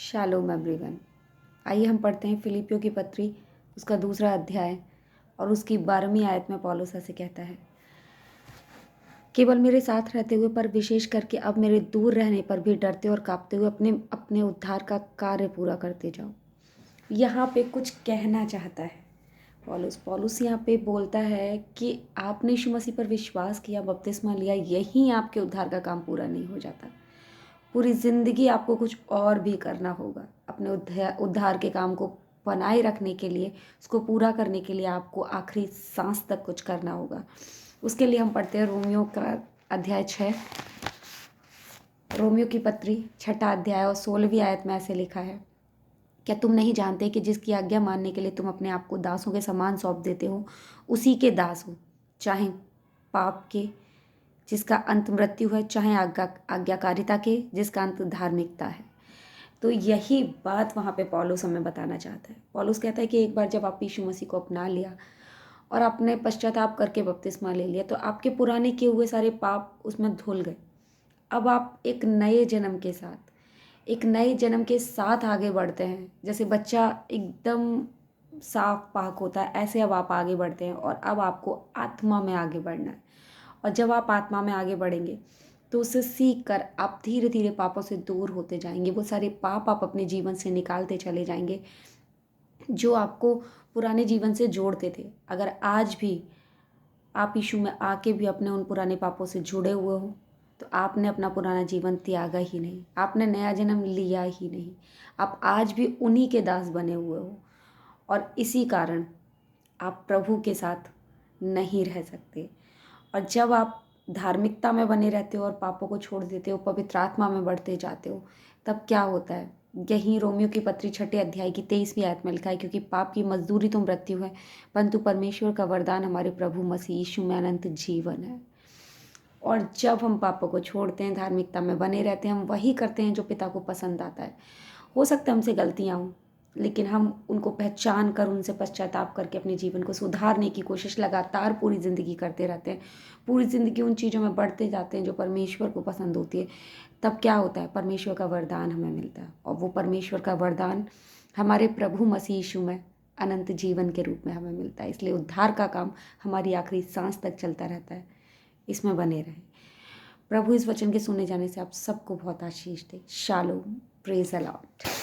Shalom everyone. आइए हम पढ़ते हैं फिलिपियों की पत्री, उसका दूसरा अध्याय और उसकी 12वीं आयत में पौलुस ऐसे कहता है, केवल मेरे साथ रहते हुए पर विशेष करके अब मेरे दूर रहने पर भी डरते और कांपते हुए अपने अपने उद्धार का कार्य पूरा करते जाओ। यहाँ पे कुछ कहना चाहता है पौलुस यहाँ पे बोलता है कि आपने यीशु मसीह पर विश्वास किया, बपतिस्मा लिया, यही आपके उद्धार का काम पूरा नहीं हो जाता। पूरी ज़िंदगी आपको कुछ और भी करना होगा। अपने उद्धार के काम को बनाए रखने के लिए, उसको पूरा करने के लिए आपको आखिरी सांस तक कुछ करना होगा। उसके लिए हम पढ़ते हैं रोमियो का अध्याय 6, रोमियो की पत्री 6 अध्याय और 16वीं आयत में ऐसे लिखा है, क्या तुम नहीं जानते कि जिसकी आज्ञा मानने के लिए तुम अपने आप को दासों के समान सौंप देते हो, उसी के दास हो, चाहे पाप के जिसका अंत मृत्यु है, चाहे आज्ञाकारिता के जिसका अंत धार्मिकता है। तो यही बात वहाँ पे पौलुस हमें बताना चाहता है। पौलुस कहता है कि एक बार जब आप यीशु मसीह को अपना लिया और आपने पश्चाताप करके बपतिस्मा ले लिया, तो आपके पुराने किए हुए सारे पाप उसमें धुल गए। अब आप एक नए जन्म के साथ आगे बढ़ते हैं। जैसे बच्चा एकदम साफ पाक होता है, ऐसे अब आप आगे बढ़ते हैं और अब आपको आत्मा में आगे बढ़ना है। और जब आप आत्मा में आगे बढ़ेंगे तो उसे सीख कर आप धीरे धीरे पापों से दूर होते जाएंगे। वो सारे पाप आप अपने जीवन से निकालते चले जाएंगे जो आपको पुराने जीवन से जोड़ते थे। अगर आज भी आप यीशु में आके भी अपने उन पुराने पापों से जुड़े हुए हो, तो आपने अपना पुराना जीवन त्यागा ही नहीं, आपने नया जन्म लिया ही नहीं। आप आज भी उन्हीं के दास बने हुए हो और इसी कारण आप प्रभु के साथ नहीं रह सकते। और जब आप धार्मिकता में बने रहते हो और पापों को छोड़ देते हो, पवित्र आत्मा में बढ़ते जाते हो, तब क्या होता है? यही रोमियो की पत्री 6 अध्याय की 23वीं आयत में लिखा है, क्योंकि पाप की मजदूरी तो मृत्यु है, परंतु परमेश्वर का वरदान हमारे प्रभु मसीह यीशु में अनंत जीवन है। और जब हम पापों को छोड़ते हैं, धार्मिकता में बने रहते हैं, हम वही करते हैं जो पिता को पसंद आता है। हो सकता है हमसे गलतियाँ हों, लेकिन हम उनको पहचान कर उनसे पश्चाताप करके अपने जीवन को सुधारने की कोशिश लगातार पूरी ज़िंदगी करते रहते हैं। पूरी ज़िंदगी उन चीज़ों में बढ़ते जाते हैं जो परमेश्वर को पसंद होती है। तब क्या होता है? परमेश्वर का वरदान हमें मिलता है, और वो परमेश्वर का वरदान हमारे प्रभु मसीह यीशु में अनंत जीवन के रूप में हमें मिलता है। इसलिए उद्धार का काम हमारी आखिरी सांस तक चलता रहता है। इसमें बने रहें। प्रभु इस वचन के सुने जाने से आप सबको बहुत आशीष दे। Shalom, praise the Lord.